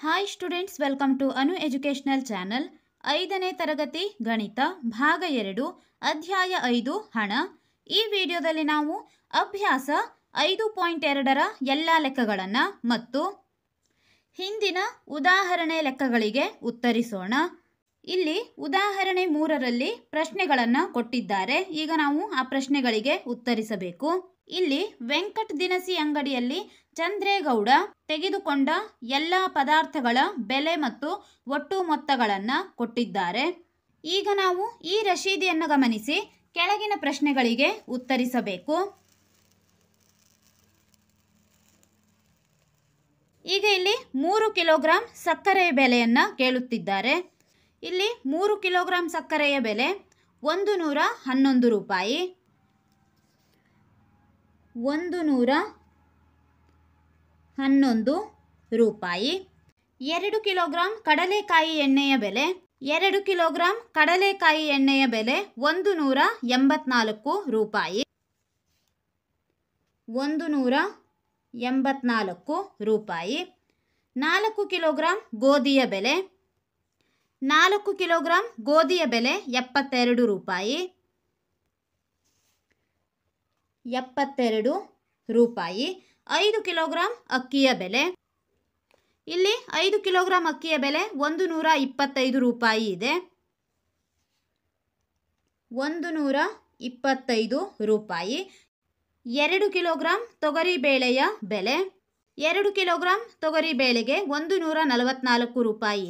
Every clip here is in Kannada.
Hi students, welcome to Anu educational channel. 5ನೇ ತರಗತಿ ಗಣಿತ ಭಾಗ 2 ಅಧ್ಯಾಯ 5 ಹಣ. ಈ ವಿಡಿಯೋದಲ್ಲಿ ನಾವು ಅಭ್ಯಾಸ 5.2ರ ಎಲ್ಲ ಲೆಕ್ಕಗಳನ್ನು ಮತ್ತು ಹಿಂದಿನ ಉದಾಹರಣೆ ಲೆಕ್ಕಗಳಿಗೆ ಉತ್ತರಿಸೋಣ. ಇಲ್ಲಿ ಉದಾಹರಣೆ 3ರಲ್ಲಿ ಪ್ರಶ್ನೆಗಳನ್ನು ಕೊಟ್ಟಿದ್ದಾರೆ. ಈಗ ನಾವು ಆ ಪ್ರಶ್ನೆಗಳಿಗೆ ಉತ್ತರಿಸಬೇಕು. ಇಲ್ಲಿ ವೆಂಕಟ್ ದಿನಸಿ ಅಂಗಡಿಯಲ್ಲಿ ಚಂದ್ರೇಗೌಡ ತೆಗೆದುಕೊಂಡ ಎಲ್ಲ ಪದಾರ್ಥಗಳ ಬೆಲೆ ಮತ್ತು ಒಟ್ಟು ಮೊತ್ತಗಳನ್ನು ಕೊಟ್ಟಿದ್ದಾರೆ. ಈಗ ನಾವು ಈ ರಶೀದಿಯನ್ನು ಗಮನಿಸಿ ಕೆಳಗಿನ ಪ್ರಶ್ನೆಗಳಿಗೆ ಉತ್ತರಿಸಬೇಕು. ಈಗ ಇಲ್ಲಿ 3 ಕಿಲೋಗ್ರಾಂ ಸಕ್ಕರೆಯ ಬೆಲೆಯನ್ನು ಕೇಳುತ್ತಿದ್ದಾರೆ. ಇಲ್ಲಿ 3 ಕಿಲೋಗ್ರಾಂ ಸಕ್ಕರೆಯ ಬೆಲೆ 111 ರೂಪಾಯಿ. 111 ರೂಪಾಯಿ. 2 ಕಿಲೋಗ್ರಾಂ ಕಡಲೆಕಾಯಿ ಎಣ್ಣೆಯ ಬೆಲೆ 2 ಕಿಲೋಗ್ರಾಂ ಕಡಲೆಕಾಯಿ ಎಣ್ಣೆಯ ಬೆಲೆ 184 ರೂಪಾಯಿ. 184 ರೂಪಾಯಿ. 4 ಕಿಲೋಗ್ರಾಂ ಗೋಧಿಯ ಬೆಲೆ 4 ಕಿಲೋಗ್ರಾಂ ಗೋಧಿಯ ಬೆಲೆ 72 ರೂಪಾಯಿ. 72 ರೂಪಾಯಿ. 5 ಕಿಲೋಗ್ರಾಂ ಅಕ್ಕಿಯ ಬೆಲೆ ಇಲ್ಲಿ 5 ಕಿಲೋಗ್ರಾಂ ಅಕ್ಕಿಯ ಬೆಲೆ 125 ರೂಪಾಯಿ ಇದೆ. 125 ರೂಪಾಯಿ. 2 ಕಿಲೋಗ್ರಾಂ ತೊಗರಿಬೇಳೆಯ ಬೆಲೆ 2 ಕಿಲೋಗ್ರಾಂ ತೊಗರಿಬೇಳೆಗೆ 144 ರೂಪಾಯಿ.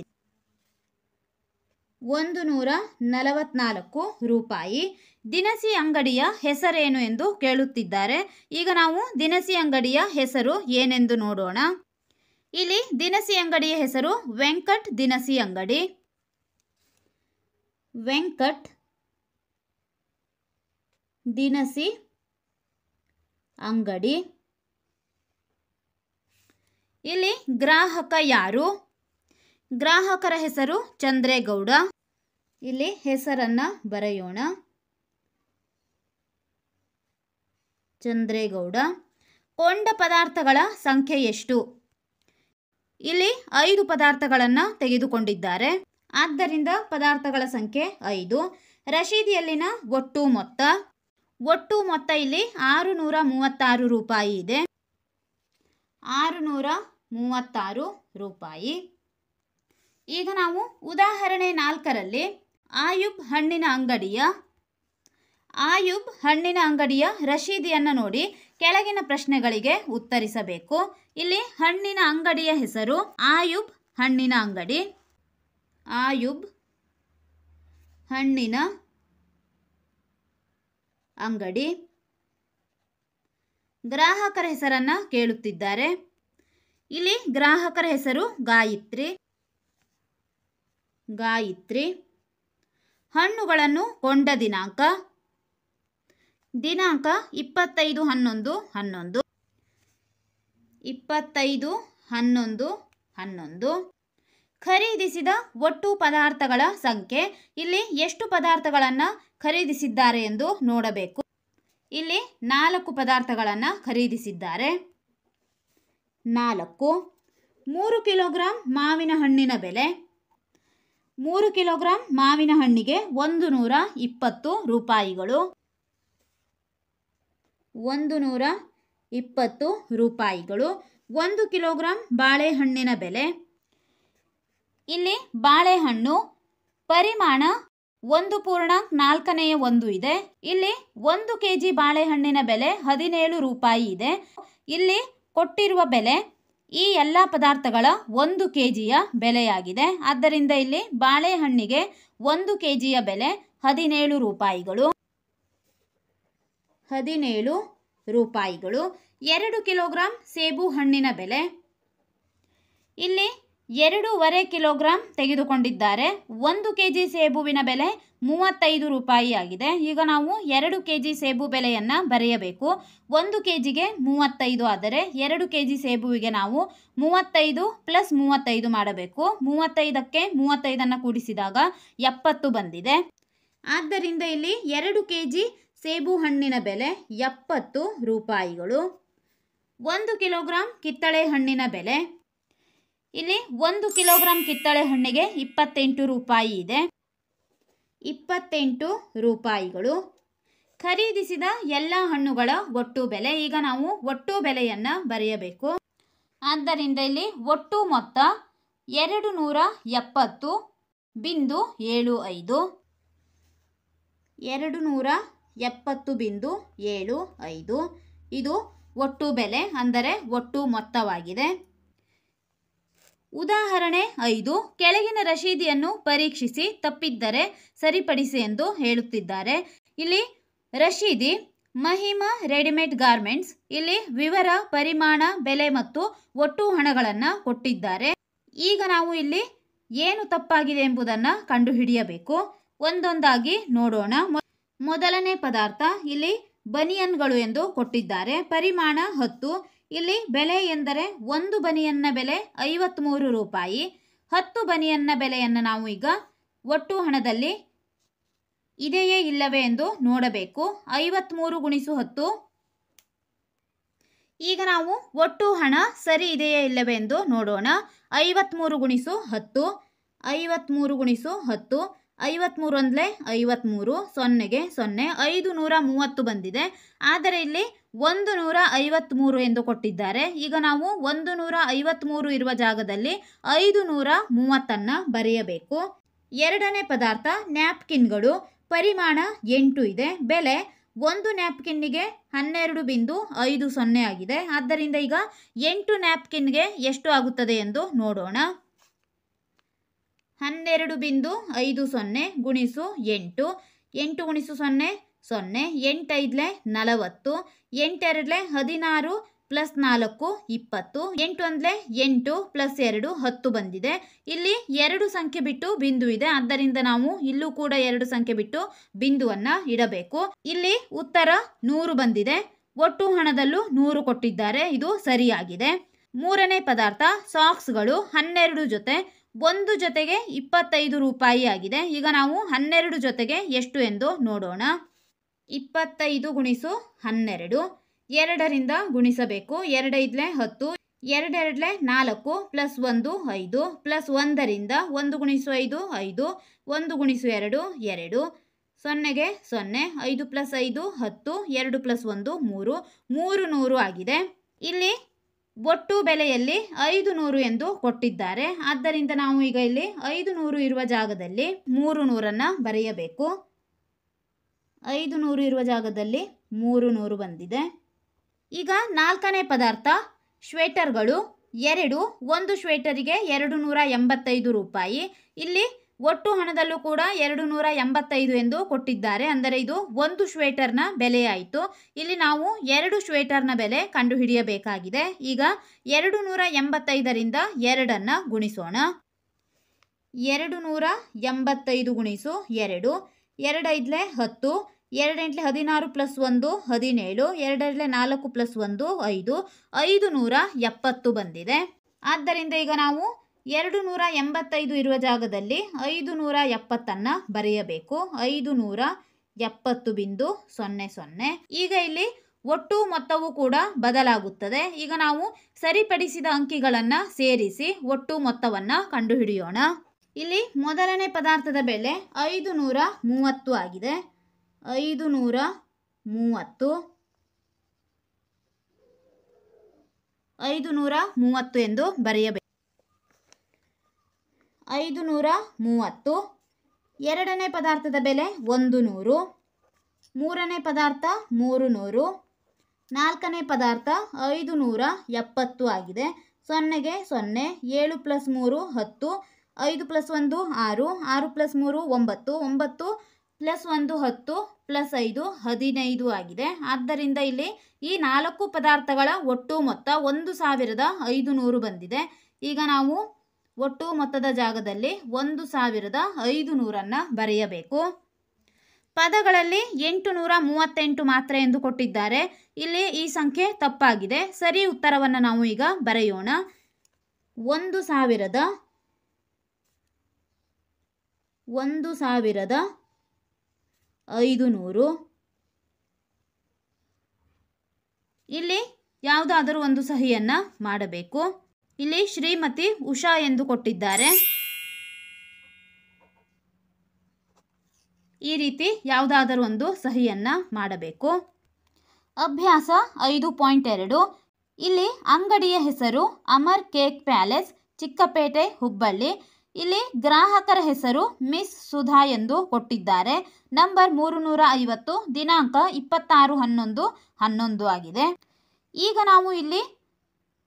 144 ರೂಪಾಯಿ. ದಿನಸಿ ಅಂಗಡಿಯ ಹೆಸರೇನು ಎಂದು ಕೇಳುತ್ತಿದ್ದಾರೆ. ಈಗ ನಾವು ದಿನಸಿ ಅಂಗಡಿಯ ಹೆಸರು ಏನೆಂದು ನೋಡೋಣ. ಇಲ್ಲಿ ದಿನಸಿ ಅಂಗಡಿಯ ಹೆಸರು ವೆಂಕಟ್ ದಿನಸಿ ಅಂಗಡಿ. ವೆಂಕಟ್ ದಿನಸಿ ಅಂಗಡಿ. ಇಲ್ಲಿ ಗ್ರಾಹಕ ಯಾರು? ಗ್ರಾಹಕರ ಹೆಸರು ಚಂದ್ರೇಗೌಡ. ಇಲ್ಲಿ ಹೆಸರನ್ನು ಬರೆಯೋಣ, ಚಂದ್ರೇಗೌಡ. ಕೊಂಡ ಪದಾರ್ಥಗಳ ಸಂಖ್ಯೆ ಎಷ್ಟು? ಇಲ್ಲಿ 5 ಪದಾರ್ಥಗಳನ್ನು ತೆಗೆದುಕೊಂಡಿದ್ದಾರೆ. ಆದ್ದರಿಂದ ಪದಾರ್ಥಗಳ ಸಂಖ್ಯೆ 5. ರಶೀದಿಯಲ್ಲಿನ ಒಟ್ಟು ಮೊತ್ತ ಇಲ್ಲಿ 636 ರೂಪಾಯಿ ಇದೆ. 636 ರೂಪಾಯಿ. ಈಗ ನಾವು ಉದಾಹರಣೆ 4ರಲ್ಲಿ ಆಯುಬ್ ಹಣ್ಣಿನ ಅಂಗಡಿಯ ರಶೀದಿಯನ್ನು ನೋಡಿ ಕೆಳಗಿನ ಪ್ರಶ್ನೆಗಳಿಗೆ ಉತ್ತರಿಸಬೇಕು. ಇಲ್ಲಿ ಹಣ್ಣಿನ ಅಂಗಡಿಯ ಹೆಸರು ಆಯುಬ್ ಹಣ್ಣಿನ ಅಂಗಡಿ. ಆಯುಬ್ ಹಣ್ಣಿನ ಅಂಗಡಿ. ಗ್ರಾಹಕರ ಹೆಸರನ್ನು ಕೇಳುತ್ತಿದ್ದಾರೆ. ಇಲ್ಲಿ ಗ್ರಾಹಕರ ಹೆಸರು ಗಾಯತ್ರಿ. ಹಣ್ಣುಗಳನ್ನು ಕೊಂಡ ದಿನಾಂಕ 25/11/11. 25/11/11. ಖರೀದಿಸಿದ ಒಟ್ಟು ಪದಾರ್ಥಗಳ ಸಂಖ್ಯೆ ಇಲ್ಲಿ ಎಷ್ಟು ಪದಾರ್ಥಗಳನ್ನು ಖರೀದಿಸಿದ್ದಾರೆ ಎಂದು ನೋಡಬೇಕು. ಇಲ್ಲಿ 4 ಪದಾರ್ಥಗಳನ್ನು ಖರೀದಿಸಿದ್ದಾರೆ. 4. 3 ಕಿಲೋಗ್ರಾಂ ಮಾವಿನ ಹಣ್ಣಿನ ಬೆಲೆ 3 ಕಿಲೋಗ್ರಾಂ ಮಾವಿನ ಹಣ್ಣಿಗೆ 120 ರೂಪಾಯಿಗಳು. 120 ರೂಪಾಯಿಗಳು. 1 ಕಿಲೋಗ್ರಾಂ ಬಾಳೆಹಣ್ಣಿನ ಬೆಲೆ ಇಲ್ಲಿ ಬಾಳೆಹಣ್ಣು ಪರಿಮಾಣ 1.4 ಇದೆ. ಇಲ್ಲಿ 1 kg ಬಾಳೆಹಣ್ಣಿನ ಬೆಲೆ 17 ರೂಪಾಯಿ ಇದೆ. ಇಲ್ಲಿ ಕೊಟ್ಟಿರುವ ಬೆಲೆ ಈ ಎಲ್ಲ ಪದಾರ್ಥಗಳ 1 kgಯ ಬೆಲೆಯಾಗಿದೆ. ಆದ್ದರಿಂದ ಇಲ್ಲಿ ಬಾಳೆಹಣ್ಣಿಗೆ 1 kgಯ ಬೆಲೆ 17 ರೂಪಾಯಿಗಳು. 17 ರೂಪಾಯಿಗಳು. 2 ಕಿಲೋಗ್ರಾಂ ಸೇಬು ಹಣ್ಣಿನ ಬೆಲೆ ಇಲ್ಲಿ 2.5 ಕಿಲೋಗ್ರಾಂ ತೆಗೆದುಕೊಂಡಿದ್ದಾರೆ. 1 kg ಸೇಬುವಿನ ಬೆಲೆ 35 ರೂಪಾಯಿ ಆಗಿದೆ. ಈಗ ನಾವು 2 kg ಸೇಬು ಬೆಲೆಯನ್ನು ಬರೆಯಬೇಕು. 1 kgಗೆ 35 ಆದರೆ 2 kg ಸೇಬುವಿಗೆ ನಾವು 35 + 35 ಮಾಡಬೇಕು. 35ಕ್ಕೆ 35ಅನ್ನು ಕೂಡಿಸಿದಾಗ 70 ಬಂದಿದೆ. ಆದ್ದರಿಂದ ಇಲ್ಲಿ 2 kg ಸೇಬು ಹಣ್ಣಿನ ಬೆಲೆ 70 ರೂಪಾಯಿಗಳು. 1 ಕಿಲೋಗ್ರಾಂ ಕಿತ್ತಳೆ ಹಣ್ಣಿನ ಬೆಲೆ ಇಲ್ಲಿ 1 ಕಿಲೋಗ್ರಾಂ ಕಿತ್ತಳೆ ಹಣ್ಣಿಗೆ 28 ರೂಪಾಯಿ ಇದೆ. 28 ರೂಪಾಯಿಗಳು. ಖರೀದಿಸಿದ ಎಲ್ಲ ಹಣ್ಣುಗಳ ಒಟ್ಟು ಬೆಲೆ. ಈಗ ನಾವು ಒಟ್ಟು ಬೆಲೆಯನ್ನು ಬರೆಯಬೇಕು. ಆದ್ದರಿಂದ ಇಲ್ಲಿ ಒಟ್ಟು ಮೊತ್ತ 270.75. 270.75 ಇದು ಒಟ್ಟು ಬೆಲೆ, ಅಂದರೆ ಒಟ್ಟು ಮೊತ್ತವಾಗಿದೆ. ಉದಾಹರಣೆ 5. ಕೆಳಗಿನ ರಶೀದಿಯನ್ನು ಪರೀಕ್ಷಿಸಿ, ತಪ್ಪಿದ್ದರೆ ಸರಿಪಡಿಸಿ ಎಂದು ಹೇಳುತ್ತಿದ್ದಾರೆ. ಇಲ್ಲಿ ರಶೀದಿ ಮಹಿಮಾ ರೆಡಿಮೇಡ್ ಗಾರ್ಮೆಂಟ್ಸ್. ಇಲ್ಲಿ ವಿವರ, ಪರಿಮಾಣ, ಬೆಲೆ ಮತ್ತು ಒಟ್ಟು ಹಣಗಳನ್ನು ಕೊಟ್ಟಿದ್ದಾರೆ. ಈಗ ನಾವು ಇಲ್ಲಿ ಏನು ತಪ್ಪಾಗಿದೆ ಎಂಬುದನ್ನು ಕಂಡುಹಿಡಿಯಬೇಕು. ಒಂದೊಂದಾಗಿ ನೋಡೋಣ. ಮೊದಲನೇ ಪದಾರ್ಥ ಇಲ್ಲಿ ಬನಿಯನ್ಗಳು ಎಂದು ಕೊಟ್ಟಿದ್ದಾರೆ. ಪರಿಮಾಣ 10. ಇಲ್ಲಿ ಬೆಲೆ ಎಂದರೆ ಒಂದು ಬನಿಯನ್ನ ಬೆಲೆ 53 ರೂಪಾಯಿ. 10 ಬನಿಯನ್ನ ಬೆಲೆಯನ್ನು ನಾವು ಈಗ ಒಟ್ಟು ಹಣದಲ್ಲಿ ಇದೆಯೇ ಇಲ್ಲವೇ ಎಂದು ನೋಡಬೇಕು. 53 × 10. ಈಗ ನಾವು ಒಟ್ಟು ಹಣ ಸರಿ ಇದೆಯೇ ಇಲ್ಲವೇ ಎಂದು ನೋಡೋಣ. 53 × 10. 53 × 10. 53 ಅಂದರೆ 53. 0ಗೆ 0. 530 ಬಂದಿದೆ. ಆದರೆ ಇಲ್ಲಿ 153 ಎಂದು ಕೊಟ್ಟಿದ್ದಾರೆ. ಈಗ ನಾವು 153 ಇರುವ ಜಾಗದಲ್ಲಿ 530 ಬರೆಯಬೇಕು. ಎರಡನೇ ಪದಾರ್ಥ ನ್ಯಾಪ್ಕಿನ್ಗಳು. ಪರಿಮಾಣ 8 ಇದೆ. ಬೆಲೆ ಒಂದು ನ್ಯಾಪ್ಕಿನ್ನಿಗೆ 12.50 ಆಗಿದೆ. ಆದ್ದರಿಂದ ಈಗ 8 ನ್ಯಾಪ್ಕಿನ್ಗೆ ಎಷ್ಟು ಆಗುತ್ತದೆ ಎಂದು ನೋಡೋಣ. 12.50 × 8. 8 × 0 0. 8 5 40. 8 2 16 ಪ್ಲಸ್ 4 20. 8 1 8 ಪ್ಲಸ್ 2 10 ಬಂದಿದೆ. ಇಲ್ಲಿ 2 ಸಂಖ್ಯೆ ಬಿಟ್ಟು ಬಿಂದು ಇದೆ. ಆದ್ದರಿಂದ ನಾವು ಇಲ್ಲೂ ಕೂಡ 2 ಸಂಖ್ಯೆ ಬಿಟ್ಟು ಬಿಂದುವನ್ನು ಇಡಬೇಕು. ಇಲ್ಲಿ ಉತ್ತರ 100 ಬಂದಿದೆ. ಒಟ್ಟು ಹಣದಲ್ಲೂ 100 ಕೊಟ್ಟಿದ್ದಾರೆ. ಇದು ಸರಿಯಾಗಿದೆ. ಮೂರನೇ ಪದಾರ್ಥ ಸಾಕ್ಸ್ಗಳು. 12 ಜೊತೆ. ಒಂದು ಜೊತೆಗೆ 25 ರೂಪಾಯಿ ಆಗಿದೆ. ಈಗ ನಾವು 12 ಜೊತೆಗೆ ಎಷ್ಟು ಎಂದು ನೋಡೋಣ. 25 × 12. 2ರಿಂದ ಗುಣಿಸಬೇಕು. 2 5 10. 2 2 4 ಪ್ಲಸ್ 1 5 ಪ್ಲಸ್ 1ರಿಂದ 1 × 5 5. 1 × 2 2. 0ಗೆ 0. 5 ಪ್ಲಸ್ 5 10. 2 ಪ್ಲಸ್ 1 3. 300 ಆಗಿದೆ. ಇಲ್ಲಿ ಒಟ್ಟು ಬೆಲೆಯಲ್ಲಿ 500 ಎಂದು ಕೊಟ್ಟಿದ್ದಾರೆ. ಆದ್ದರಿಂದ ನಾವು ಈಗ ಇಲ್ಲಿ 500 ಇರುವ ಜಾಗದಲ್ಲಿ 300 ಬರೆಯಬೇಕು. 500 ಇರುವ ಜಾಗದಲ್ಲಿ 300 ಬಂದಿದೆ. ಈಗ ನಾಲ್ಕನೇ ಪದಾರ್ಥ ಶ್ವೇಟರ್ಗಳು. 2. ಒಂದು ಶ್ವೇಟರಿಗೆ 285 ರೂಪಾಯಿ. ಇಲ್ಲಿ ಒಟ್ಟು ಹಣದಲ್ಲೂ ಕೂಡ 285 ಎಂದು ಕೊಟ್ಟಿದ್ದಾರೆ. ಅಂದರೆ ಇದು ಒಂದು ಶ್ವೇಟರ್ನ ಬೆಲೆಯಾಯಿತು. ಇಲ್ಲಿ ನಾವು 2 ಶ್ವೇಟರ್ನ ಬೆಲೆ ಕಂಡುಹಿಡಿಯಬೇಕಾಗಿದೆ. ಈಗ 285ರಿಂದ 2 ಗುಣಿಸೋಣ. 285 × 2. 2 5 10. 2 8 16 ಪ್ಲಸ್ 1 17. 2 2 4 ಪ್ಲಸ್ 1 5. 570 ಬಂದಿದೆ. ಆದ್ದರಿಂದ ಈಗ ನಾವು 285 ಇರುವ ಜಾಗದಲ್ಲಿ 570 ಬರೆಯಬೇಕು. 570.00. ಈಗ ಇಲ್ಲಿ ಒಟ್ಟು ಮೊತ್ತವೂ ಕೂಡ ಬದಲಾಗುತ್ತದೆ. ಈಗ ನಾವು ಸರಿಪಡಿಸಿದ ಅಂಕಿಗಳನ್ನು ಸೇರಿಸಿ ಒಟ್ಟು ಮೊತ್ತವನ್ನು ಕಂಡುಹಿಡಿಯೋಣ. ಇಲ್ಲಿ ಮೊದಲನೇ ಪದಾರ್ಥದ ಬೆಲೆ 530 ಆಗಿದೆ. 530 ಎಂದು ಬರೆಯಬೇಕು. 530. ಎರಡನೇ ಪದಾರ್ಥದ ಬೆಲೆ 100. ಮೂರನೇ ಪದಾರ್ಥ 300. ನಾಲ್ಕನೇ ಪದಾರ್ಥ 570 ಆಗಿದೆ. 0ಗೆ 0. 7 plus 3 10. 5 plus 1 6. 6 plus 3 9. 9 plus 1 10 plus 5 15 ಆಗಿದೆ. ಆದ್ದರಿಂದ ಇಲ್ಲಿ ಈ 4 ಪದಾರ್ಥಗಳ ಒಟ್ಟು ಮೊತ್ತ 1500 ಬಂದಿದೆ. ಈಗ ನಾವು ಒಟ್ಟು ಮೊತ್ತದ ಜಾಗದಲ್ಲಿ 1500 ಬರೆಯಬೇಕು. ಪದಗಳಲ್ಲಿ 838 ಮಾತ್ರ ಎಂದು ಕೊಟ್ಟಿದ್ದಾರೆ. ಇಲ್ಲಿ ಈ ಸಂಖ್ಯೆ ತಪ್ಪಾಗಿದೆ. ಸರಿ ಉತ್ತರವನ್ನು ನಾವು ಈಗ ಬರೆಯೋಣ. 1500. ಇಲ್ಲಿ ಯಾವುದಾದರೂ ಒಂದು ಸಹಿಯನ್ನು ಮಾಡಬೇಕು. ಇಲ್ಲಿ ಶ್ರೀಮತಿ ಉಷಾ ಎಂದು ಕೊಟ್ಟಿದ್ದಾರೆ. ಈ ರೀತಿ ಯಾವುದಾದರೂ ಒಂದು ಸಹಿಯನ್ನು ಮಾಡಬೇಕು. ಅಭ್ಯಾಸ 5.2. ಇಲ್ಲಿ ಅಂಗಡಿಯ ಹೆಸರು ಅಮರ್ ಕೇಕ್ ಪ್ಯಾಲೇಸ್, ಚಿಕ್ಕಪೇಟೆ, ಹುಬ್ಬಳ್ಳಿ. ಇಲ್ಲಿ ಗ್ರಾಹಕರ ಹೆಸರು ಮಿಸ್ ಸುಧಾ ಎಂದು ಕೊಟ್ಟಿದ್ದಾರೆ. ನಂಬರ್ 350, ದಿನಾಂಕ 26/11/11 ಆಗಿದೆ. ಈಗ ನಾವು ಇಲ್ಲಿ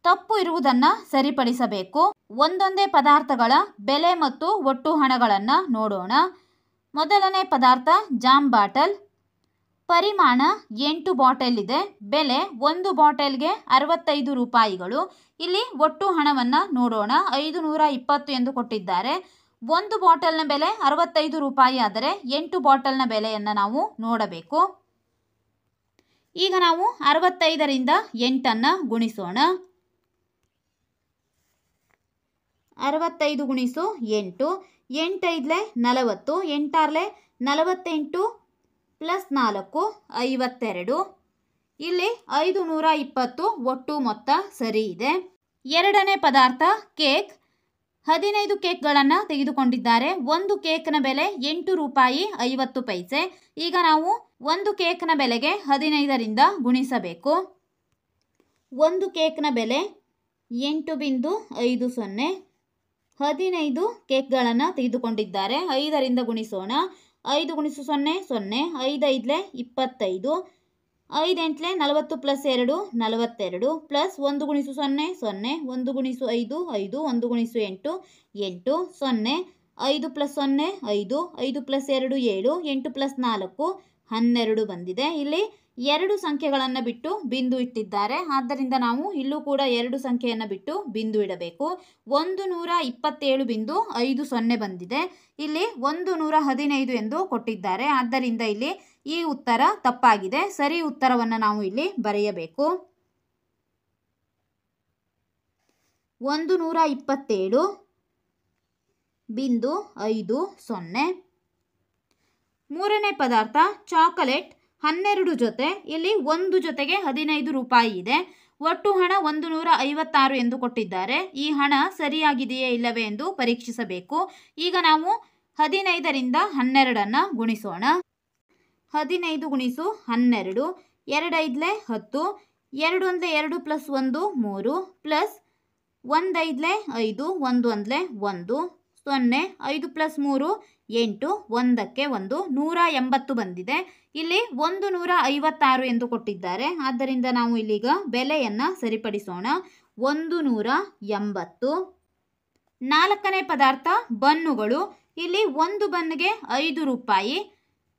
ತಪ್ಪು ಇರುವುದನ್ನು ಸರಿಪಡಿಸಬೇಕು. ಒಂದೊಂದೇ ಪದಾರ್ಥಗಳ ಬೆಲೆ ಮತ್ತು ಒಟ್ಟು ಹಣಗಳನ್ನು ನೋಡೋಣ. ಮೊದಲನೇ ಪದಾರ್ಥ ಜಾಮ್ ಬಾಟಲ್. ಪರಿಮಾಣ 8 ಬಾಟಲ್ ಇದೆ. ಬೆಲೆ 1 ಬಾಟಲ್ಗೆ 65 ರೂಪಾಯಿಗಳು. ಇಲ್ಲಿ ಒಟ್ಟು ಹಣವನ್ನು ನೋಡೋಣ. 520 ಎಂದು ಕೊಟ್ಟಿದ್ದಾರೆ. 1 ಬಾಟಲ್ನ ಬೆಲೆ 65 ರೂಪಾಯಿ ಆದರೆ 8 ಬಾಟಲ್ನ ಬೆಲೆಯನ್ನು ನಾವು ನೋಡಬೇಕು. ಈಗ ನಾವು 65ರಿಂದ 8ಅನ್ನು ಗುಣಿಸೋಣ. 65 ಗುಣಿಸು 8, 8 5 40, 8 48 ಪ್ಲಸ್ 4 52. ಇಲ್ಲಿ 520 ಒಟ್ಟು ಮೊತ್ತ ಸರಿ ಇದೆ. ಎರಡನೇ ಪದಾರ್ಥ ಕೇಕ್. 15 ಕೇಕ್ಗಳನ್ನು ತೆಗೆದುಕೊಂಡಿದ್ದಾರೆ. ಒಂದು ಕೇಕ್ನ ಬೆಲೆ 8 ರೂಪಾಯಿ 50 ಪೈಸೆ. ಈಗ ನಾವು ಒಂದು ಕೇಕ್ನ ಬೆಲೆಗೆ 15ರಿಂದ ಗುಣಿಸಬೇಕು. ಒಂದು ಕೇಕ್ನ ಬೆಲೆ 8.50. 15 ಕೇಕ್ಗಳನ್ನು ತೆಗೆದುಕೊಂಡಿದ್ದಾರೆ. 5ರಿಂದ ಗುಣಿಸೋಣ. 5 ಗುಣಿಸು 0 0, 5 5 25, 5 8 40 ಪ್ಲಸ್ 2 42, ಪ್ಲಸ್ 1 ಗುಣಿಸು 0 0, 1 ಗುಣಿಸು 5 5, 1 ಗುಣಿಸು 8 8, 0, 5 ಪ್ಲಸ್ 0 5, 5 ಪ್ಲಸ್ 2 7, 8 ಪ್ಲಸ್ 4 12 ಬಂದಿದೆ. ಇಲ್ಲಿ 2 ಸಂಖ್ಯೆಗಳನ್ನು ಬಿಟ್ಟು ಬಿಂದು ಇಟ್ಟಿದ್ದಾರೆ. ಆದ್ದರಿಂದ ನಾವು ಇಲ್ಲೂ ಕೂಡ 2 ಸಂಖ್ಯೆಯನ್ನು ಬಿಟ್ಟು ಬಿಂದು ಇಡಬೇಕು. 127.50 ಬಂದಿದೆ. ಇಲ್ಲಿ 115 ಎಂದು ಕೊಟ್ಟಿದ್ದಾರೆ. ಆದ್ದರಿಂದ ಇಲ್ಲಿ ಈ ಉತ್ತರ ತಪ್ಪಾಗಿದೆ. ಸರಿ ಉತ್ತರವನ್ನು ನಾವು ಇಲ್ಲಿ ಬರೆಯಬೇಕು. 127.50. ಮೂರನೇ ಪದಾರ್ಥ ಚಾಕೊಲೇಟ್. 12 ಜೊತೆ. ಇಲ್ಲಿ ಒಂದು ಜೊತೆಗೆ 15 ರೂಪಾಯಿ ಇದೆ. ಒಟ್ಟು ಹಣ 156 ಎಂದು ಕೊಟ್ಟಿದ್ದಾರೆ. ಈ ಹಣ ಸರಿಯಾಗಿದೆಯೇ ಇಲ್ಲವೇ ಎಂದು ಪರೀಕ್ಷಿಸಬೇಕು. ಈಗ ನಾವು 15ರಿಂದ 12ಅನ್ನು ಗುಣಿಸೋಣ. 15 ಗುಣಿಸು 12, 2 5 10, 2 1 2 ಪ್ಲಸ್ 1 3, ಪ್ಲಸ್ 1 5 5, 1 1 1, 0, 5 ಪ್ಲಸ್ 3 8, 1ಕ್ಕೆ 1, 180 ಬಂದಿದೆ. ಇಲ್ಲಿ 156 ಎಂದು ಕೊಟ್ಟಿದ್ದಾರೆ. ಆದ್ದರಿಂದ ನಾವು ಇಲ್ಲಿಗ ಬೆಲೆಯನ್ನು ಸರಿಪಡಿಸೋಣ. 180. ನಾಲ್ಕನೇ ಪದಾರ್ಥ ಬನ್ನುಗಳು. ಇಲ್ಲಿ ಒಂದು ಬನ್ಗೆ 5 ರೂಪಾಯಿ.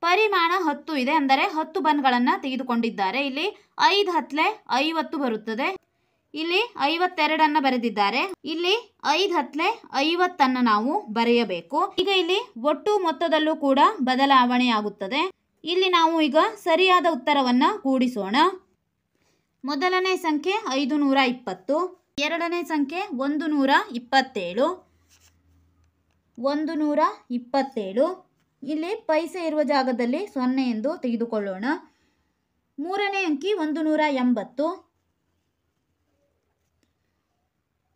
ಪರಿಮಾಣ 10 ಇದೆ. ಅಂದರೆ 10 ಬನ್ಗಳನ್ನು ತೆಗೆದುಕೊಂಡಿದ್ದಾರೆ. ಇಲ್ಲಿ 5 10 50 ಬರುತ್ತದೆ. ಇಲ್ಲಿ 52ಅನ್ನು ಬರೆದಿದ್ದಾರೆ. ಇಲ್ಲಿ 5 10 50ಅನ್ನು ನಾವು ಬರೆಯಬೇಕು. ಈಗ ಇಲ್ಲಿ ಒಟ್ಟು ಮೊತ್ತದಲ್ಲೂ ಕೂಡ ಬದಲಾವಣೆಯಾಗುತ್ತದೆ. ಇಲ್ಲಿ ನಾವು ಈಗ ಸರಿಯಾದ ಉತ್ತರವನ್ನು ಕೂಡಿಸೋಣ. ಮೊದಲನೇ ಸಂಖ್ಯೆ 520, ಎರಡನೇ ಸಂಖ್ಯೆ 127, 127. ಇಲ್ಲಿ ಪೈಸೆ ಇರುವ ಜಾಗದಲ್ಲಿ 0 ಎಂದು ತೆಗೆದುಕೊಳ್ಳೋಣ. ಮೂರನೇ ಅಂಕಿ 180,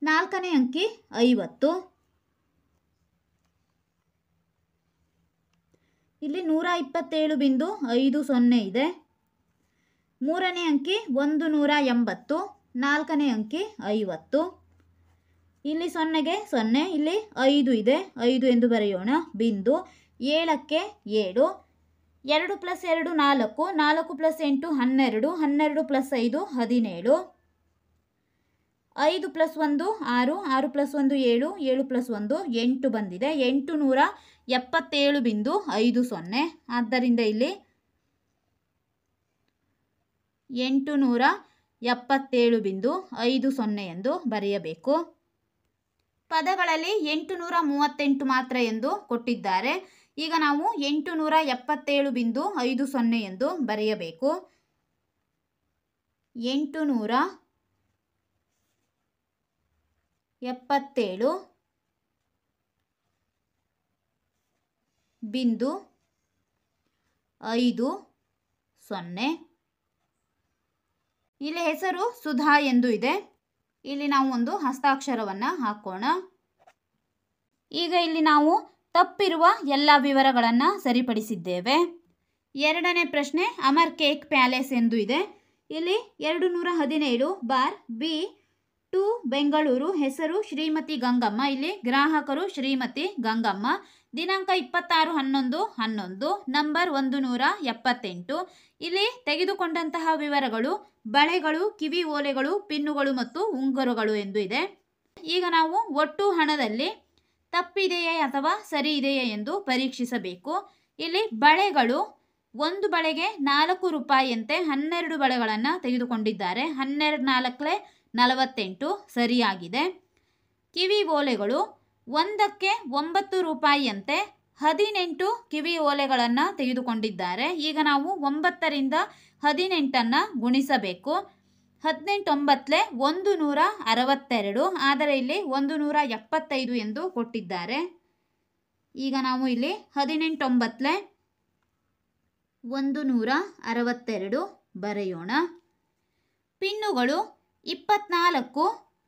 ನಾಲ್ಕನೇ ಅಂಕಿ 50. ಇಲ್ಲಿ 127.50 ಇದೆ. ಮೂರನೇ ಅಂಕಿ 180, ನಾಲ್ಕನೇ ಅಂಕಿ 50. ಇಲ್ಲಿ 0ಗೆ 0, ಇಲ್ಲಿ 5 ಇದೆ. 5 ಎಂದು ಬರೆಯೋಣ. ಬಿಂದು 7ಕ್ಕೆ 7, 2 plus 2 4, 4 plus 8 12, 12 plus 5 17, 5 plus 1 6, 6 plus 1 7, 7 plus 1 8 ಬಂದಿದೆ. 877.50. ಆದ್ದರಿಂದ ಇಲ್ಲಿ 877.50 ಎಂದು ಬರೆಯಬೇಕು. ಪದಗಳಲ್ಲಿ 838 ಮಾತ್ರ ಎಂದು ಕೊಟ್ಟಿದ್ದಾರೆ. ಈಗ ನಾವು 877.50 ಎಂದು ಬರೆಯಬೇಕು. 877.50. ಇಲ್ಲಿ ಹೆಸರು ಸುಧಾ ಎಂದು ಇದೆ. ಇಲ್ಲಿ ನಾವು ಒಂದು ಹಸ್ತಾಕ್ಷರವನ್ನು ಹಾಕೋಣ. ಈಗ ಇಲ್ಲಿ ನಾವು ತಪ್ಪಿರುವ ಎಲ್ಲ ವಿವರಗಳನ್ನು ಸರಿಪಡಿಸಿದ್ದೇವೆ. ಎರಡನೇ ಪ್ರಶ್ನೆ, ಅಮರ್ ಕೇಕ್ ಪ್ಯಾಲೇಸ್ ಎಂದು ಇದೆ. ಇಲ್ಲಿ 217 ಬಾರ್ ಬಿ 2 ಬೆಂಗಳೂರು, ಹೆಸರು ಶ್ರೀಮತಿ ಗಂಗಮ್ಮ. ಇಲ್ಲಿ ಗ್ರಾಹಕರು ಶ್ರೀಮತಿ ಗಂಗಮ್ಮ. ದಿನಾಂಕ 26/11/11, ನಂಬರ್ 178. ಇಲ್ಲಿ ತೆಗೆದುಕೊಂಡಂತಹ ವಿವರಗಳು ಬಳೆಗಳು, ಕಿವಿ ಓಲೆಗಳು, ಪಿನ್ನುಗಳು ಮತ್ತು ಉಂಗುರಗಳು ಎಂದು ಇದೆ. ಈಗ ನಾವು ಒಟ್ಟು ಹಣದಲ್ಲಿ ತಪ್ಪಿದೆಯೇ ಅಥವಾ ಸರಿ ಇದೆಯೇ ಎಂದು ಪರೀಕ್ಷಿಸಬೇಕು. ಇಲ್ಲಿ ಬಳೆಗಳು, ಒಂದು ಬಳೆಗೆ 4 ರೂಪಾಯಿಯಂತೆ 12 ಬಳೆಗಳನ್ನು ತೆಗೆದುಕೊಂಡಿದ್ದಾರೆ. 12 4 48 ಸರಿಯಾಗಿದೆ. ಕಿವಿ ಓಲೆಗಳು ಒಂದಕ್ಕೆ 9 ರೂಪಾಯಿಯಂತೆ 18 ಕಿವಿ ಓಲೆಗಳನ್ನು ತೆಗೆದುಕೊಂಡಿದ್ದಾರೆ. ಈಗ ನಾವು 9ರಿಂದ 18 ಗುಣಿಸಬೇಕು. 18 162, ಆದರೆ ಇಲ್ಲಿ 175 ಎಂದು ಕೊಟ್ಟಿದ್ದಾರೆ. ಈಗ ನಾವು ಇಲ್ಲಿ 18 162 ಬರೆಯೋಣ. ಪಿನ್ನುಗಳು 24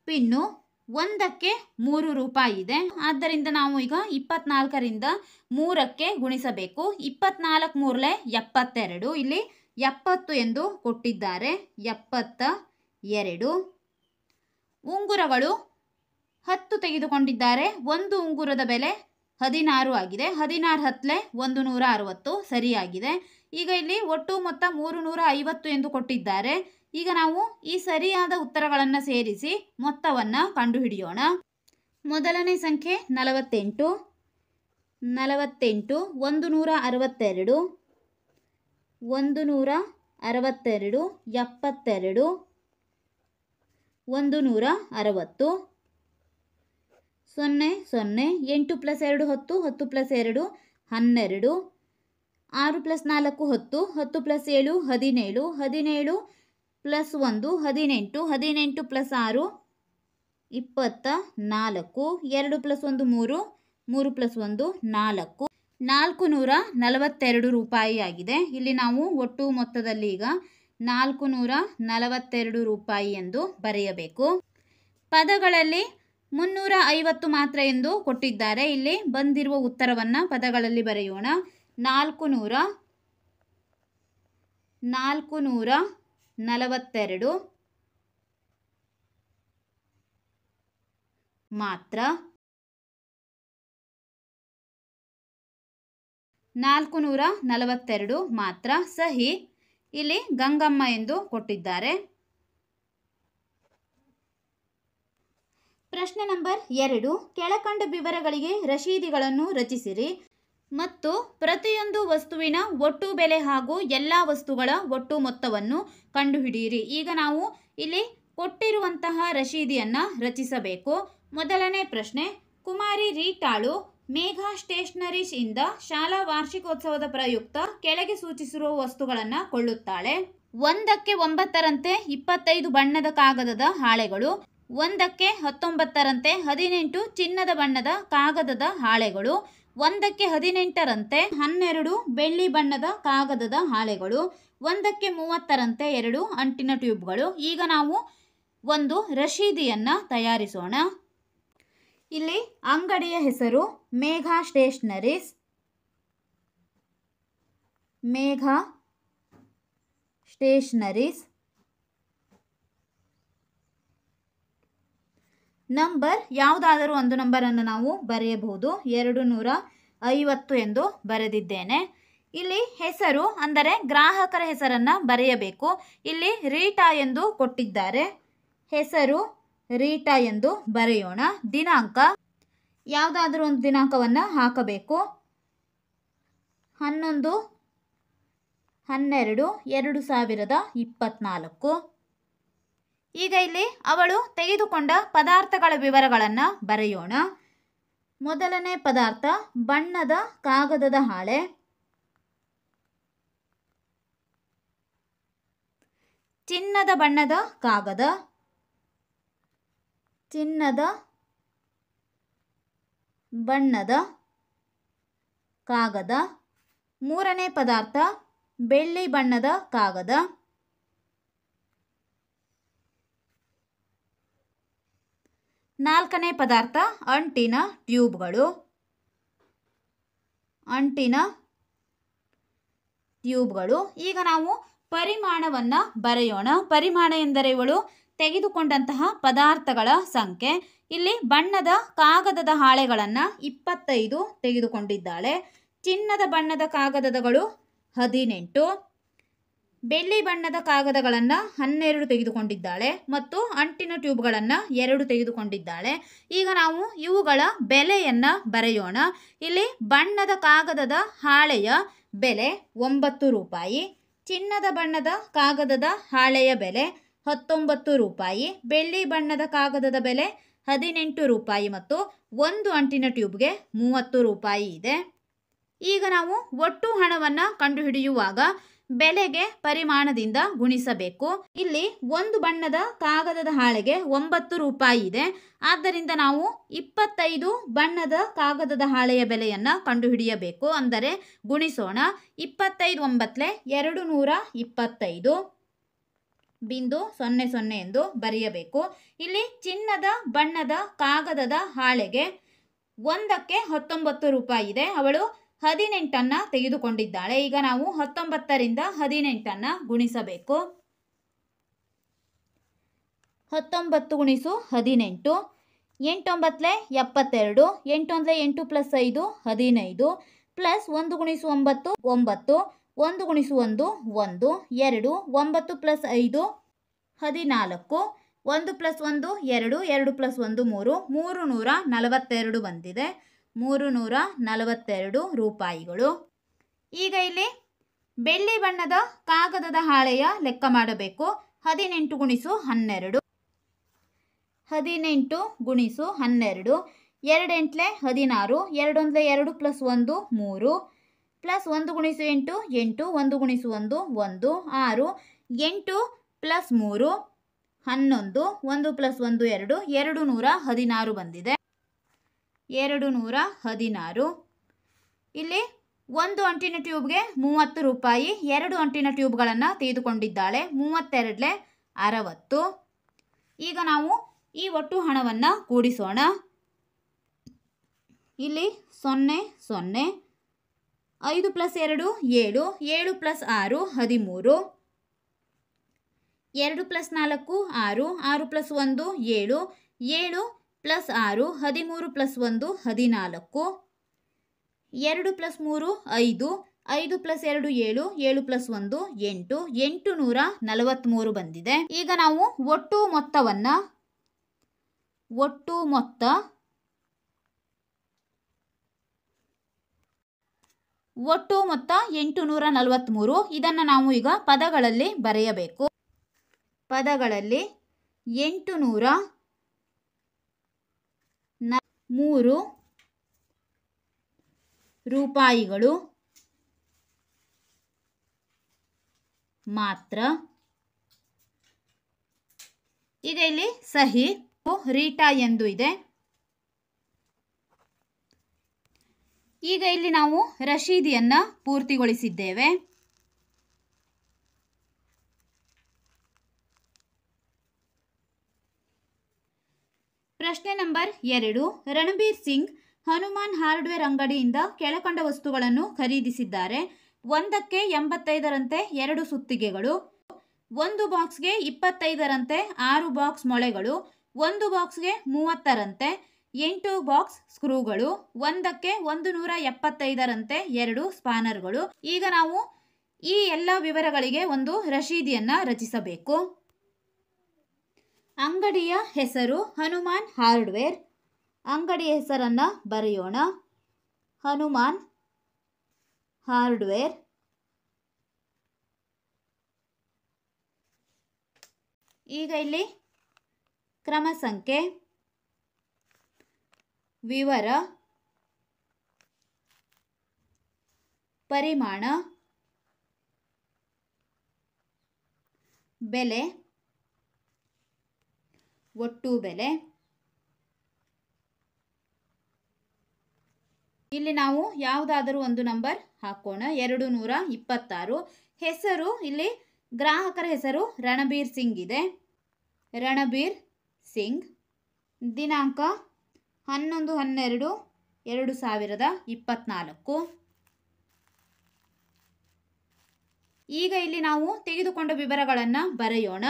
ಪಿನ್ನು, ಒಂದಕ್ಕೆ 3 ರೂಪಾಯಿ ಇದೆ. ಆದ್ದರಿಂದ ನಾವು ಈಗ 24ರಿಂದ 3ಕ್ಕೆ ಗುಣಿಸಬೇಕು. 24 3 72, ಇಲ್ಲಿ 70 ಎಂದು ಕೊಟ್ಟಿದ್ದಾರೆ. 72. ಉಂಗುರಗಳು 10 ತೆಗೆದುಕೊಂಡಿದ್ದಾರೆ. ಒಂದು ಉಂಗುರದ ಬೆಲೆ 16 ಆಗಿದೆ. 16 10 160 ಸರಿಯಾಗಿದೆ. ಈಗ ಇಲ್ಲಿ ಒಟ್ಟು ಮೊತ್ತ 350 ಎಂದು ಕೊಟ್ಟಿದ್ದಾರೆ. ಈಗ ನಾವು ಈ ಸರಿಯಾದ ಉತ್ತರಗಳನ್ನು ಸೇರಿಸಿ ಮೊತ್ತವನ್ನು ಕಂಡುಹಿಡಿಯೋಣ. ಮೊದಲನೇ ಸಂಖ್ಯೆ 48, 162, 162, 72, 72, 160, 0 0, 8 + 2 10, 10 + 2 12, 6 + 4 10, 10 + 7 17, 17 + 1 18, 18 + 6 24, 2 + 1 3, 3 + 1 4, 442 ರೂಪಾಯಿ ಆಗಿದೆ. ಇಲ್ಲಿ ನಾವು ಒಟ್ಟು ಮೊತ್ತದಲ್ಲಿ ಈಗ 442 ರೂಪಾಯಿ ಎಂದು ಬರೆಯಬೇಕು. ಪದಗಳಲ್ಲಿ 350 ಮಾತ್ರ ಎಂದು ಕೊಟ್ಟಿದ್ದಾರೆ. ಇಲ್ಲಿ ಬಂದಿರುವ ಉತ್ತರವನ್ನು ಪದಗಳಲ್ಲಿ ಬರೆಯೋಣ. 442 ಮಾತ್ರ. 442 ಮಾತ್ರ. ಸಹಿ ಇಲ್ಲಿ ಗಂಗಮ್ಮ ಎಂದು ಕೊಟ್ಟಿದ್ದಾರೆ. ಪ್ರಶ್ನೆ ನಂಬರ್ 2, ಕೆಳಕಂಡ ವಿವರಗಳಿಗೆ ರಶೀದಿಗಳನ್ನು ರಚಿಸಿರಿ ಮತ್ತು ಪ್ರತಿಯೊಂದು ವಸ್ತುವಿನ ಒಟ್ಟು ಬೆಲೆ ಹಾಗೂ ಎಲ್ಲ ವಸ್ತುಗಳ ಒಟ್ಟು ಮೊತ್ತವನ್ನು ಕಂಡುಹಿಡಿಯಿರಿ. ಈಗ ನಾವು ಇಲ್ಲಿ ಕೊಟ್ಟಿರುವಂತಹ ರಶೀದಿಯನ್ನು ರಚಿಸಬೇಕು. ಮೊದಲನೇ ಪ್ರಶ್ನೆ, ಕುಮಾರಿ ರೀಟಾಳು ಮೇಘಾ ಸ್ಟೇಷನರೀಸ್ ಇಂದ ಶಾಲಾ ವಾರ್ಷಿಕೋತ್ಸವದ ಪ್ರಯುಕ್ತ ಕೆಳಗೆ ಸೂಚಿಸಿರುವ ವಸ್ತುಗಳನ್ನು ಕೊಳ್ಳುತ್ತಾಳೆ. ಒಂದಕ್ಕೆ 9ರಂತೆ 25 ಬಣ್ಣದ ಕಾಗದದ ಹಾಳೆಗಳು, ಒಂದಕ್ಕೆ 19ರಂತೆ 18 ಚಿನ್ನದ ಬಣ್ಣದ ಕಾಗದದ ಹಾಳೆಗಳು, ಒಂದಕ್ಕೆ 18ರಂತೆ 12 ಬೆಳ್ಳಿ ಬಣ್ಣದ ಕಾಗದದ ಹಾಳೆಗಳು, ಒಂದಕ್ಕೆ 30ರಂತೆ 2 ಅಂಟಿನ ಟ್ಯೂಬ್ಗಳು. ಈಗ ನಾವು ಒಂದು ರಶೀದಿಯನ್ನು ತಯಾರಿಸೋಣ. ಇಲ್ಲಿ ಅಂಗಡಿಯ ಹೆಸರು Megha stationeries, Megha stationeries. Number ಯಾವುದಾದರೂ ಒಂದು ನಂಬರನ್ನು ನಾವು ಬರೆಯಬಹುದು. 250 ಎಂದು ಬರೆದಿದ್ದೇನೆ. ಇಲ್ಲಿ ಹೆಸರು ಅಂದರೆ ಗ್ರಾಹಕರ ಹೆಸರನ್ನು ಬರೆಯಬೇಕು. ಇಲ್ಲಿ ರೀಟಾ ಎಂದು ಕೊಟ್ಟಿದ್ದಾರೆ. ಹೆಸರು ರೀಟಾ ಎಂದು ಬರೆಯೋಣ. ದಿನಾಂಕ ಯಾವುದಾದರೂ ಒಂದು ದಿನಾಂಕವನ್ನು ಹಾಕಬೇಕು. 11/12/2024. ಈಗ ಇಲ್ಲಿ ಅವಳು ತೆಗೆದುಕೊಂಡ ಪದಾರ್ಥಗಳ ವಿವರಗಳನ್ನು ಬರೆಯೋಣ. ಮೊದಲನೇ ಪದಾರ್ಥ ಬಣ್ಣದ ಕಾಗದದ ಹಾಳೆ, ಚಿನ್ನದ ಬಣ್ಣದ ಕಾಗದ, ಚಿನ್ನದ ಬಣ್ಣದ ಕಾಗದ. ಮೂರನೇ ಪದಾರ್ಥ ಬೆಳ್ಳಿ ಬಣ್ಣದ ಕಾಗದ, ನಾಲ್ಕನೇ ಪದಾರ್ಥ ಅಂಟಿನ ಟ್ಯೂಬ್ಗಳು. ಅಂಟಿನ ಟ್ಯೂಬ್ಗಳು. ಈಗ ನಾವು ಪರಿಮಾಣವನ್ನು ಬರೆಯೋಣ. ಪರಿಮಾಣ ಎಂದರೆ ಇವಳು ತೆಗೆದುಕೊಂಡಂತಹ ಪದಾರ್ಥಗಳ ಸಂಖ್ಯೆ. ಇಲ್ಲಿ ಬಣ್ಣದ ಕಾಗದದ ಹಾಳೆಗಳನ್ನು 25 ತೆಗೆದುಕೊಂಡಿದ್ದಾಳೆ. ಚಿನ್ನದ ಬಣ್ಣದ ಕಾಗದಗಳು 18, ಬೆಳ್ಳಿ ಬಣ್ಣದ ಕಾಗದಗಳನ್ನು 12 ತೆಗೆದುಕೊಂಡಿದ್ದಾಳೆ ಮತ್ತು ಅಂಟಿನ ಟ್ಯೂಬ್ಗಳನ್ನು 2 ತೆಗೆದುಕೊಂಡಿದ್ದಾಳೆ. ಈಗ ನಾವು ಇವುಗಳ ಬೆಲೆಯನ್ನು ಬರೆಯೋಣ. ಇಲ್ಲಿ ಬಣ್ಣದ ಕಾಗದದ ಹಾಳೆಯ ಬೆಲೆ 9 ರೂಪಾಯಿ, ಚಿನ್ನದ ಬಣ್ಣದ ಕಾಗದದ ಹಾಳೆಯ ಬೆಲೆ 19 ರೂಪಾಯಿ, ಬೆಳ್ಳಿ ಬಣ್ಣದ ಕಾಗದದ ಬೆಲೆ 18 ರೂಪಾಯಿ ಮತ್ತು ಒಂದು ಅಂಟಿನ ಟ್ಯೂಬ್ಗೆ 30 ರೂಪಾಯಿ ಇದೆ. ಈಗ ನಾವು ಒಟ್ಟು ಹಣವನ್ನು ಕಂಡುಹಿಡಿಯುವಾಗ ಬೆಲೆಗೆ ಪರಿಮಾಣದಿಂದ ಗುಣಿಸಬೇಕು. ಇಲ್ಲಿ ಒಂದು ಬಣ್ಣದ ಕಾಗದದ ಹಾಳೆಗೆ 9 ರೂಪಾಯಿ ಇದೆ. ಆದ್ದರಿಂದ ನಾವು 25 ಬಣ್ಣದ ಕಾಗದದ ಹಾಳೆಯ ಬೆಲೆಯನ್ನು ಕಂಡುಹಿಡಿಯಬೇಕು. ಅಂದರೆ ಗುಣಿಸೋಣ. 25 9 225 ಬಿಂದು 00 ಎಂದು ಬರೆಯಬೇಕು. ಇಲ್ಲಿ ಚಿನ್ನದ ಬಣ್ಣದ ಕಾಗದದ ಹಾಳೆಗೆ ಒಂದಕ್ಕೆ 19 ರೂಪಾಯಿ ಇದೆ. ಅವಳು 18 ತೆಗೆದುಕೊಂಡಿದ್ದಾಳೆ. ಈಗ ನಾವು 19ರಿಂದ 18 ಗುಣಿಸಬೇಕು. 19 ಗುಣಿಸು 18, 8 9 72, 8 1 8 + 5 15 ಪ್ಲಸ್ 1 ಗುಣಿಸು 9 9, 1 ಗುಣಿಸು 1 1, 2 9 + 5 14, 1 + 1 2, 2 + 1 3, 342 ಬಂದಿದೆ. 342 ರೂಪಾಯಿಗಳು. ಈಗ ಇಲ್ಲಿ ಬೆಳ್ಳಿ ಬಣ್ಣದ ಕಾಗದದ ಹಾಳೆಯ ಲೆಕ್ಕ ಮಾಡಬೇಕು. 18 ಗುಣಿಸು 12, 18 ಗುಣಿಸು 12, 2 8 16, 2 1 2 + 1 3, ಪ್ಲಸ್ 1 ಗುಣಿಸು 8 8, 1 ಗುಣಿಸು 1 1, 6, 8 + 3 11, 1 + 1 2, 216 ಬಂದಿದೆ. 216. ಇಲ್ಲಿ ಒಂದು ಅಂಟಿನ ಟ್ಯೂಬ್ಗೆ 30 ರೂಪಾಯಿ, 2 ಅಂಟಿನ ಟ್ಯೂಬ್ಗಳನ್ನು ತೆಗೆದುಕೊಂಡಿದ್ದಾಳೆ. 32 60. ಈಗ ನಾವು ಈ ಒಟ್ಟು ಹಣವನ್ನು ಕೂಡಿಸೋಣ. ಇಲ್ಲಿ 0 0, 5 + 2 7, 7 + 6 13, 2 + 4 6, 6 + 1 7, 7 + 6 13 + 1 14, 2 + 3 5, 5 + 2 7, 7 + 1 8, 843 ಬಂದಿದೆ. ಈಗ ನಾವು ಒಟ್ಟು ಮೊತ್ತ 843. ಇದನ್ನು ನಾವು ಈಗ ಪದಗಳಲ್ಲಿ ಬರೆಯಬೇಕು. ಪದಗಳಲ್ಲಿ 803 ರೂಪಾಯಿಗಳು ಮಾತ್ರ. ಈಗ ಇಲ್ಲಿ ಸಹಿ ರೀಟಾ ಎಂದು ಇದೆ. ಈಗ ಇಲ್ಲಿ ನಾವು ರಶೀದಿಯನ್ನು ಪೂರ್ತಿಗೊಳಿಸಿದ್ದೇವೆ. ಪ್ರಶ್ನೆ ನಂಬರ್ 2. ರಣಬೀರ್ ಸಿಂಗ್ ಹನುಮಾನ್ ಹಾರ್ಡ್ವೇರ್ ಅಂಗಡಿಯಿಂದ ಕೆಳಕಂಡ ವಸ್ತುಗಳನ್ನು ಖರೀದಿಸಿದ್ದಾರೆ. ಒಂದಕ್ಕೆ 85ರಂತೆ 2 ಸುತ್ತಿಗೆಗಳು, ಒಂದು ಬಾಕ್ಸ್ಗೆ 25ರಂತೆ 6 ಬಾಕ್ಸ್ ಮೊಳೆಗಳು, ಒಂದು ಬಾಕ್ಸ್ಗೆ 30ರಂತೆ 8 ಬಾಕ್ಸ್ ಸ್ಕ್ರೂಗಳು, ಒಂದಕ್ಕೆ 175ರಂತೆ 2 ಸ್ಪಾನರ್ಗಳು. ಈಗ ನಾವು ಈ ಎಲ್ಲ ವಿವರಗಳಿಗೆ ಒಂದು ರಶೀದಿಯನ್ನು ರಚಿಸಬೇಕು. ಅಂಗಡಿಯ ಹೆಸರು ಹನುಮಾನ್ ಹಾರ್ಡ್ವೇರ್. ಅಂಗಡಿಯ ಹೆಸರನ್ನು ಬರೆಯೋಣ. ಹನುಮಾನ್ ಹಾರ್ಡ್ವೇರ್. ಈಗ ಇಲ್ಲಿ ಕ್ರಮ ಸಂಖ್ಯೆ, ವಿವರ, ಪರಿಮಾಣ, ಬೆಲೆ, ಒಟ್ಟು ಬೆಲೆ. ಇಲ್ಲಿ ನಾವು ಯಾವುದಾದರೂ ಒಂದು ನಂಬರ್ ಹಾಕೋಣ. 226. ಹೆಸರು ಇಲ್ಲಿ ಗ್ರಾಹಕರ ಹೆಸರು ರಣಬೀರ್ ಸಿಂಗ್ ಇದೆ. ರಣಬೀರ್ ಸಿಂಗ್. ದಿನಾಂಕ 11/12/2024. ಈಗ ಇಲ್ಲಿ ನಾವು ತೆಗೆದುಕೊಂಡ ವಿವರಗಳನ್ನು ಬರೆಯೋಣ.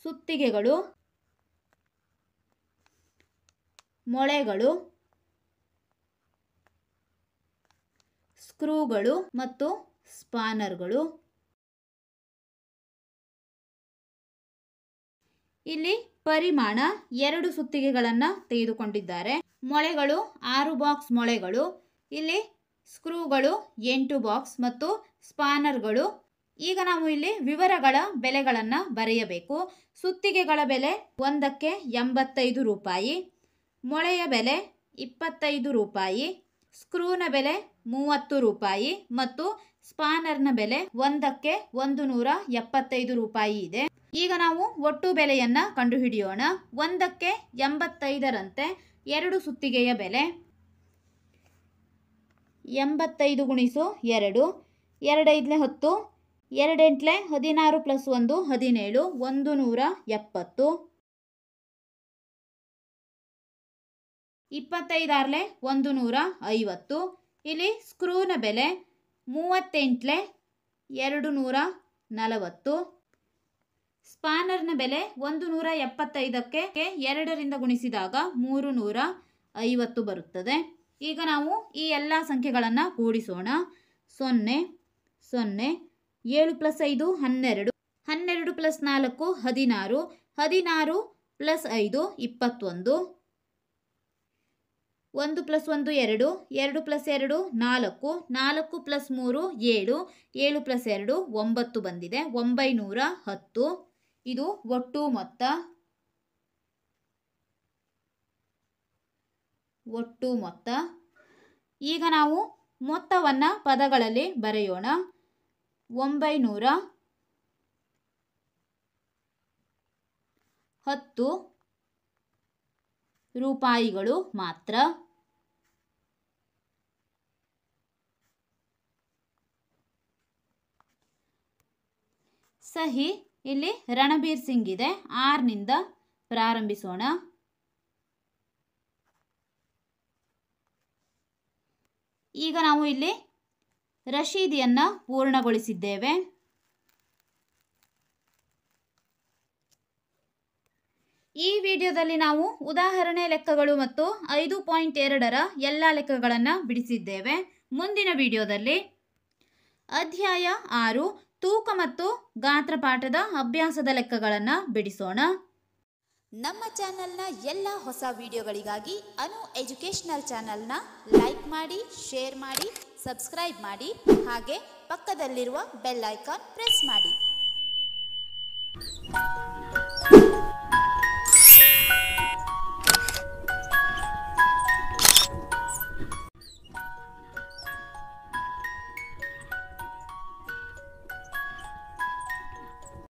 ಸುತ್ತಿಗೆಗಳು, ಮೊಳೆಗಳು, ಸ್ಕ್ರೂಗಳು ಮತ್ತು ಸ್ಪಾನರ್ಗಳು. ಇಲ್ಲಿ ಪರಿಮಾಣ 2 ಸುತ್ತಿಗೆಗಳನ್ನು ತೆಗೆದುಕೊಂಡಿದ್ದಾರೆ. ಮೊಳೆಗಳು 6 ಬಾಕ್ಸ್ ಮೊಳೆಗಳು. ಇಲ್ಲಿ ಸ್ಕ್ರೂಗಳು 8 ಬಾಕ್ಸ್ ಮತ್ತು ಸ್ಪಾನರ್ಗಳು. ಈಗ ನಾವು ಇಲ್ಲಿ ವಿವರಗಳ ಬೆಲೆಗಳನ್ನು ಬರೆಯಬೇಕು. ಸುತ್ತಿಗೆಗಳ ಬೆಲೆ ಒಂದಕ್ಕೆ 85 ರೂಪಾಯಿ, ಮೊಳೆಯ ಬೆಲೆ 25 ರೂಪಾಯಿ, ಸ್ಕ್ರೂನ ಬೆಲೆ 30 ರೂಪಾಯಿ ಮತ್ತು ಸ್ಪಾನರ್ನ ಬೆಲೆ ಒಂದಕ್ಕೆ 175 ರೂಪಾಯಿ ಇದೆ. ಈಗ ನಾವು ಒಟ್ಟು ಬೆಲೆಯನ್ನು ಕಂಡುಹಿಡಿಯೋಣ. ಒಂದಕ್ಕೆ 85ರಂತೆ 2 ಸುತ್ತಿಗೆಯ ಬೆಲೆ 85 × 2, 2 × 5 10, 2 × 16 + 1 17, 170. 25 × 150. ಇಲ್ಲಿ ಸ್ಕ್ರೂನ ಬೆಲೆ 38 240. ಸ್ಪಾನರ್ನ ಬೆಲೆ 175ಕ್ಕೆ 2ರಿಂದ ಗುಣಿಸಿದಾಗ 350 ಬರುತ್ತದೆ. ಈಗ ನಾವು ಈ ಎಲ್ಲ ಸಂಖ್ಯೆಗಳನ್ನು ಕೂಡಿಸೋಣ. 0 0, 7 + 5 12, 12 + 4 16, 16 + 5 21, 1 + 1 2, 2 + 2 4, 4 + 3 7, 7 + 2 9 ಬಂದಿದೆ. 910. ಇದು ಒಟ್ಟು ಮೊತ್ತ. ಈಗ ನಾವು ಮೊತ್ತವನ್ನು ಪದಗಳಲ್ಲಿ ಬರೆಯೋಣ. 910 ರೂಪಾಯಿಗಳು ಮಾತ್ರ. ಸಹಿ ಇಲ್ಲಿ ರಣಬೀರ್ ಸಿಂಗ್ ಇದೆ. 6ನಿಂದ ಪ್ರಾರಂಭಿಸೋಣ. ಈಗ ನಾವು ಇಲ್ಲಿ ರಶೀದಿಯನ್ನು ಪೂರ್ಣಗೊಳಿಸಿದ್ದೇವೆ. ಈ ವಿಡಿಯೋದಲ್ಲಿ ನಾವು ಉದಾಹರಣೆ ಲೆಕ್ಕಗಳು ಮತ್ತು 5.2ರ ಎಲ್ಲ ಲೆಕ್ಕಗಳನ್ನು ಬಿಡಿಸಿದ್ದೇವೆ. ಮುಂದಿನ ವಿಡಿಯೋದಲ್ಲಿ ಅಧ್ಯಾಯ 6 ತೂಕ ಮತ್ತು ಗಾತ್ರ ಪಾಠದ ಅಭ್ಯಾಸದ ಲೆಕ್ಕಗಳನ್ನು ಬಿಡಿಸೋಣ. ನಮ್ಮ ಚಾನೆಲ್ನ ಎಲ್ಲ ಹೊಸ ವಿಡಿಯೋಗಳಿಗಾಗಿ ಅನು ಎಜುಕೇಷನಲ್ ಚಾನೆಲ್ನ ಲೈಕ್ ಮಾಡಿ, ಶೇರ್ ಮಾಡಿ, ಸಬ್ಸ್ಕ್ರೈಬ್ ಮಾಡಿ, ಹಾಗೆ ಪಕ್ಕದಲ್ಲಿರುವ ಬೆಲ್ ಐಕಾನ್ ಪ್ರೆಸ್ ಮಾಡಿ.